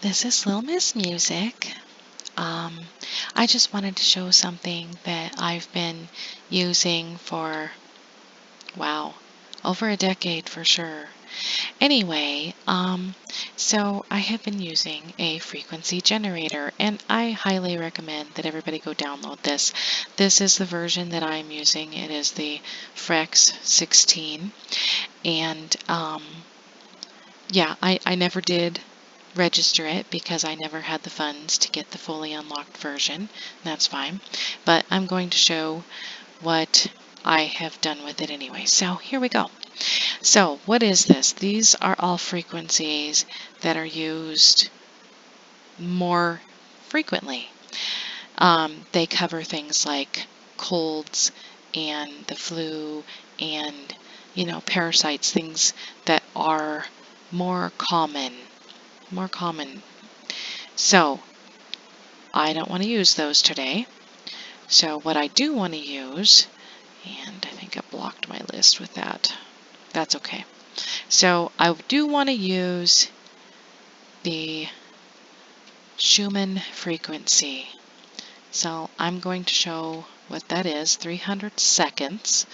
This is Lil Miss Music. Um, I just wanted to show something that I've been using for, wow, over a decade for sure. Anyway, so I have been using a frequency generator, and I highly recommend that everybody go download this. This is the version that I'm using. It is the Frex 16, and yeah, I never did register it because I never had the funds to get the fully unlocked version. That's fine. But I'm going to show what I have done with it anyway. So here we go. So what is this? These are all frequencies that are used more frequently. They cover things like colds and the flu and, parasites, things that are more common. So I don't want to use those today. So what I do want to use, and I think I blocked my list with that. That's okay. So I do want to use the Schumann frequency. So I'm going to show what that is, 300 seconds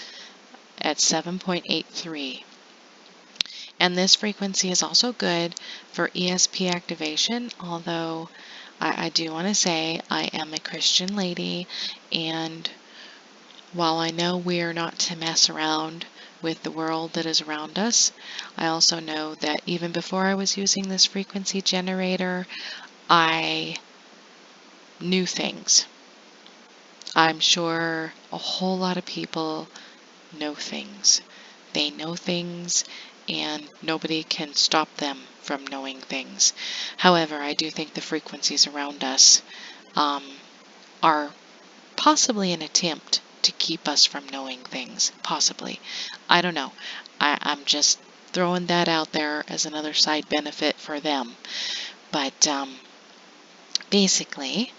at 7.83. And this frequency is also good for ESP activation, although I do want to say I am a Christian lady, and while I know we are not to mess around with the world that is around us, I also know that even before I was using this frequency generator, I knew things. I'm sure a whole lot of people know things. They know things, and nobody can stop them from knowing things. However, I do think the frequencies around us are possibly an attempt to keep us from knowing things. Possibly. I don't know. I'm just throwing that out there as another side benefit for them. But basically,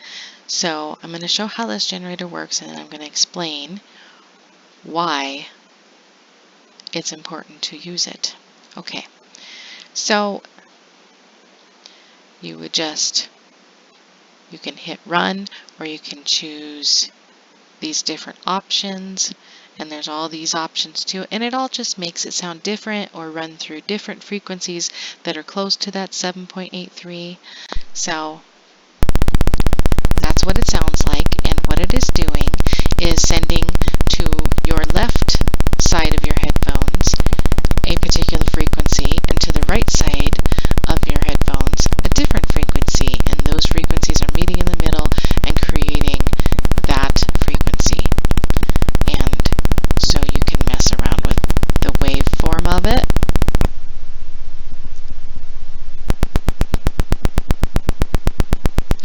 so I'm going to show how this generator works, and then I'm going to explain why it's important to use it. Okay, so you can hit run, or you can choose these different options, and there's all these options too, and it all just makes it sound different or run through different frequencies that are close to that 7.83. So that's what it sounds like, and what it is doing is sending to your left side of your headphones a particular frequency, and to the right side of your headphones a different frequency, and those frequencies are meeting in the middle and creating that frequency. And so you can mess around with the waveform of it.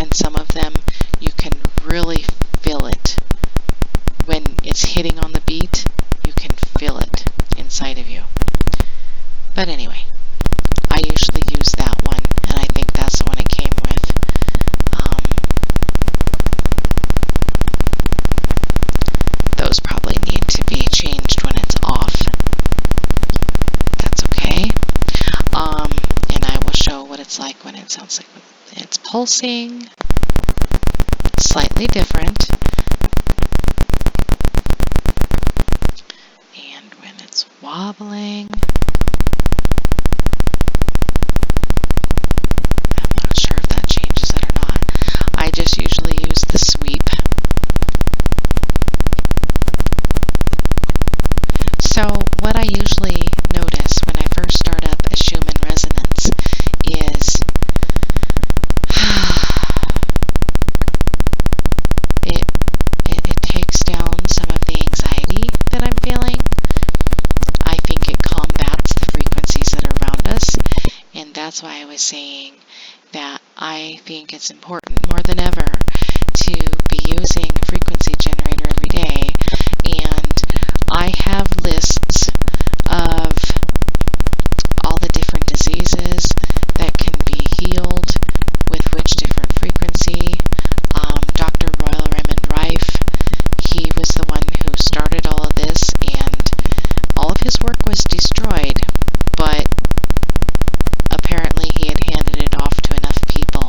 And some of them you can really feel it. When it's hitting on the beat, you can feel it inside of you. But anyway, I usually use that one, and I think that's the one it came with. Those probably need to be changed when it's off. That's okay. And I will show what it's like when it sounds like it's pulsing. Slightly different. And when it's wobbling. I'm not sure if that changes it or not. I just usually use the sweep. So what I usually notice when I first start up a Schumann resonance is it takes down some of the anxiety that I'm feeling. I think it combats the frequencies that are around us, and that's why I was saying that I think it's important more than ever to be using a frequency generator every day. And I have lists of all the different diseases that can be healed with which different frequency. Dr. Royal Raymond Rife, he was the one who started all of this, and all of his work was destroyed, but apparently he had handed it off to enough people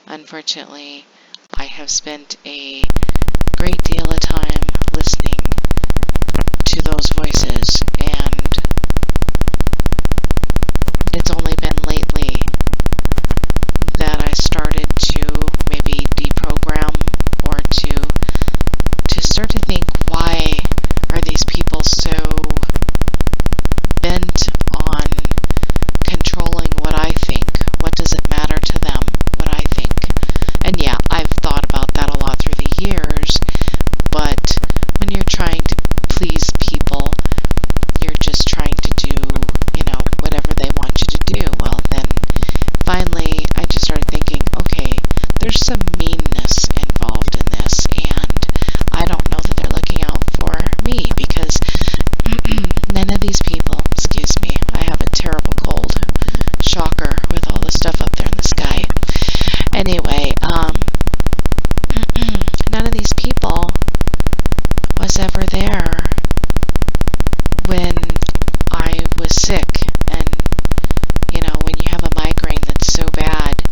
Unfortunately, I have spent a great deal of time listening to those voices, and it's only been lately that I started to maybe deprogram or to start to think, why are these people so bent on controlling what I think? What does it matter to them, what I think? And yeah, I've thought about that a lot through the years, but when you're trying to please people, you're just trying to do, whatever they want you to do. Well, then finally I just started thinking, okay, there's some meanness involved in this, and I don't know that they're looking out for me, because none of these people, excuse me, I have a terrible cold. Shocker with all the stuff up there in the sky. Anyway, none of these people was ever there when I was sick. And, when you have a migraine that's so bad,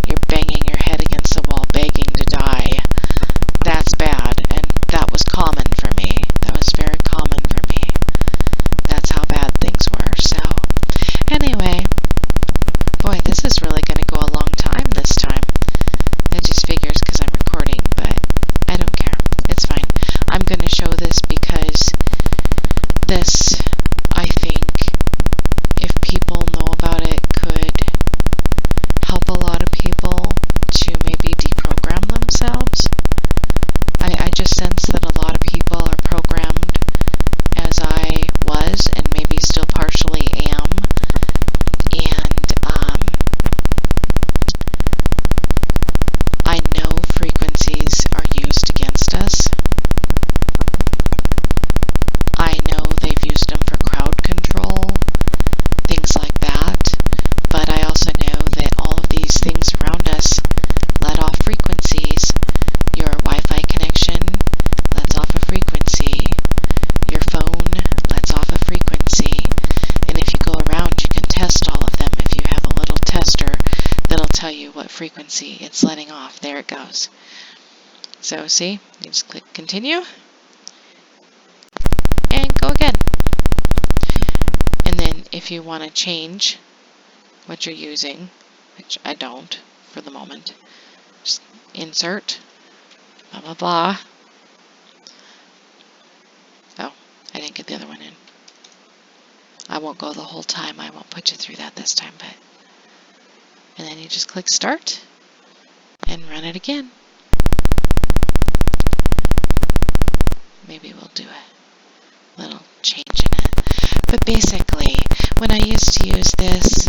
you're banging your head against the wall, begging to die. That's bad, and that was common for me. That was very common for me. That's how bad things were. So, anyway, boy, this is really going to go a long time this time. It just figures because I'm recording, but I don't care. It's fine. I'm going to show this because this, I think, if people know about it, could help a lot of people to maybe deprogram themselves. I just sense that a lot of people are programmed as I was, and maybe still partially am, and I know frequencies are used against us. I know they've used them for crowd control, things like that, but I also know that all of these things around us let off frequencies. Your Wi-Fi connection lets off a frequency. Your phone lets off a frequency. And if you go around, you can test all of them if you have a little tester that'll tell you what frequency it's letting off. There it goes. So see, you just click continue and go again. And then if you want to change what you're using, which I don't for the moment, just insert, blah, blah, blah. Oh, I didn't get the other one in. I won't go the whole time. I won't put you through that this time, but. And then you just click start and run it again. Maybe we'll do a little change in it. But basically, when I used to use this,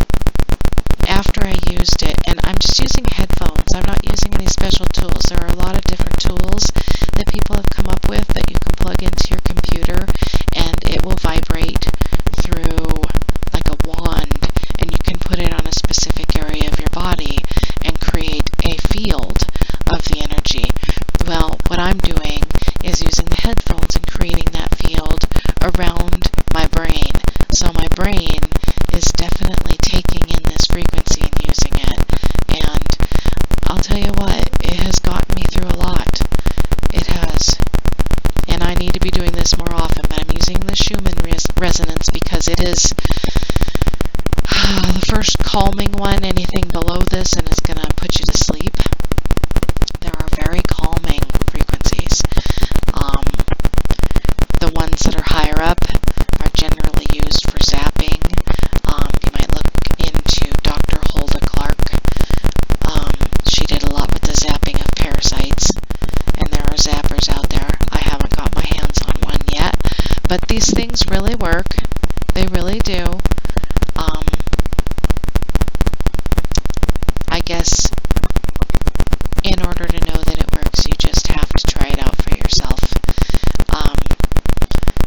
after I used it, and I'm just using headphones, I'm not using any special tools. There are a lot of different tools that people have come up with that you can plug into your computer, and it will vibrate through like a wand, and you can put it on a specific area of your body and create a field of the energy. Well, what I'm doing is using the headphones and creating that field around my brain. So my brain is definitely taking in this frequency and using it. And I'll tell you what, it has gotten me through a lot. It has. And I need to be doing this more often, but I'm using the Schumann resonance because it is the first calming one. Anything below this and it's going to put you to sleep. There are very calming frequencies. The ones that are higher up are generally used for zapping. You might look into Dr. Hulda Clark. She did a lot with the zapping of parasites, and there are zappers out there. I haven't got my hands on one yet, but these things really work. They really do. I guess in order to know that it works, you just have to try it out for yourself.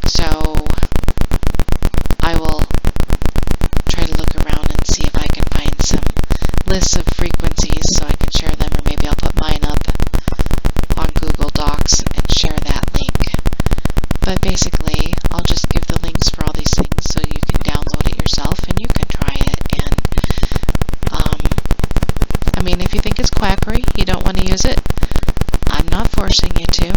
So I will try to look around and see if I can find some lists of frequencies so I can share them, or maybe I'll put mine up on Google Docs and share that link. But basically, I'll just give the links for all these things so you can download it yourself and you can try it. And I mean, if you think it's quackery, you don't want to use it, I'm not forcing you to.